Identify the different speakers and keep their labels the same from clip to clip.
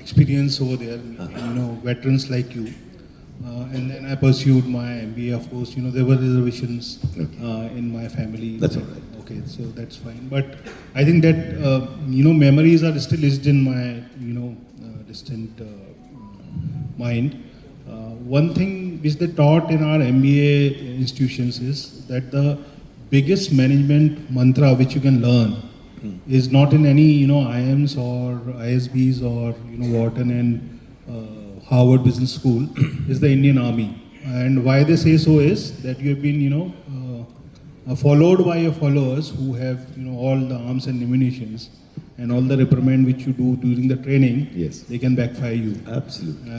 Speaker 1: experience over there, veterans like you. And then I pursued my MBA. Of course, there were reservations in my family.
Speaker 2: That's all right.
Speaker 1: Okay, so that's fine. But I think that memories are still etched in my distant mind. One thing which they taught in our MBA institutions is that the biggest management mantra which you can learn is not in any IIMs or ISBs or Wharton and Harvard Business School, is the Indian Army. And why they say so is that you have been followed by your followers who have all the arms and ammunitions, and all the reprimand which you do during the training,
Speaker 2: Yes.
Speaker 1: they can backfire you.
Speaker 2: Absolutely.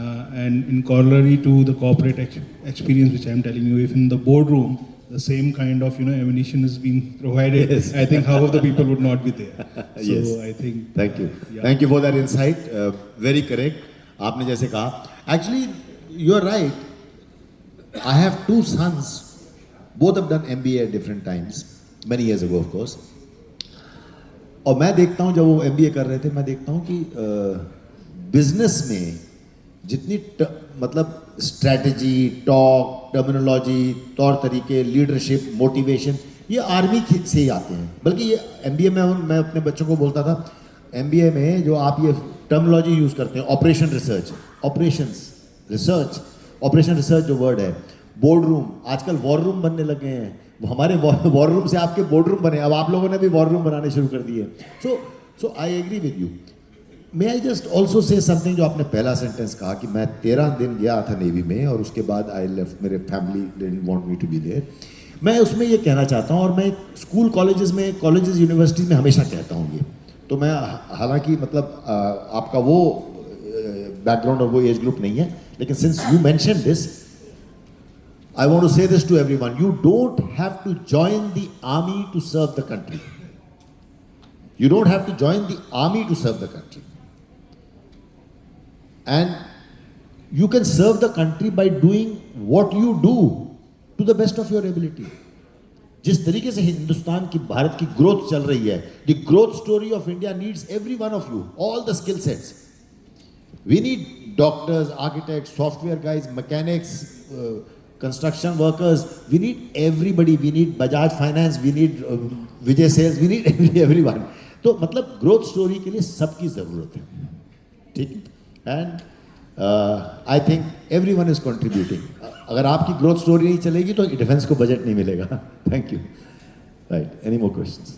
Speaker 1: And in corollary to the corporate experience which I am telling you, if in the boardroom the same kind of ammunition is being provided,
Speaker 2: Yes.
Speaker 1: I think half of the people would not be there. So
Speaker 2: Yes.
Speaker 1: I think.
Speaker 2: Thank you.
Speaker 1: Yeah.
Speaker 2: Thank you for that insight. Very correct. आपने जैसे कहा. Actually, you are right. I have two sons. Both have done MBA at different times. Many years ago, of course. और मैं देखता हूँ जब वो MBA कर रहे थे, मैं देखता हूँ कि बिजनेस में जितनी मतलब स्ट्रैटेजी, टॉक, टर्मिनोलॉजी, तौर तरीके, लीडरशिप, मोटिवेशन, ये आर्मी से ही आते हैं. बल्कि ये MBA में मैं अपने बच्चों को बोलता था, MBA में जो आप ये टर्मिनोलॉजी यूज़ करते हैं, ऑपरेशन रिसर्च, ऑपरेशन रिसर्च जो वर्ड है, बोर्ड रूम, आजकल वॉर रूम बनने लगे हैं. हमारे वॉर रूम से आपके बोर्ड रूम बने, अब आप लोगों ने भी वॉर रूम बनाने शुरू कर दिए. So I agree with you. May I just also say something, जो आपने पहला सेंटेंस कहा कि मैं 13 दिन गया था नेवी में और उसके बाद आई लेफ्ट, मेरे family didn't want me to be there. मैं उसमें ये कहना चाहता हूँ, और मैं स्कूल कॉलेजेस यूनिवर्सिटीज़ में हमेशा कहता हूँ ये. तो मैं हालांकि मतलब आपका वो बैकग्राउंड और वो एज ग्रुप नहीं है, लेकिन since you mention this, I want to say this to everyone. You don't have to join the army to serve the country. You don't have to join the army to serve the country. And you can serve the country by doing what you do to the best of your ability. जिस तरीके से हिंदुस्तान की, भारत की growth चल रही है, the growth story of India needs every one of you, all the skill sets. We need doctors, architects, software guys, mechanics, construction workers. We need everybody. We need Bajaj Finance. We need Vijay Sales. We need everyone. तो मतलब growth story के लिए सबकी ज़रूरत है, ठीक है. And I think everyone is contributing. अगर आपकी ग्रोथ स्टोरी नहीं चलेगी तो डिफेंस को बजट नहीं मिलेगा. Thank you. Right. Any more questions?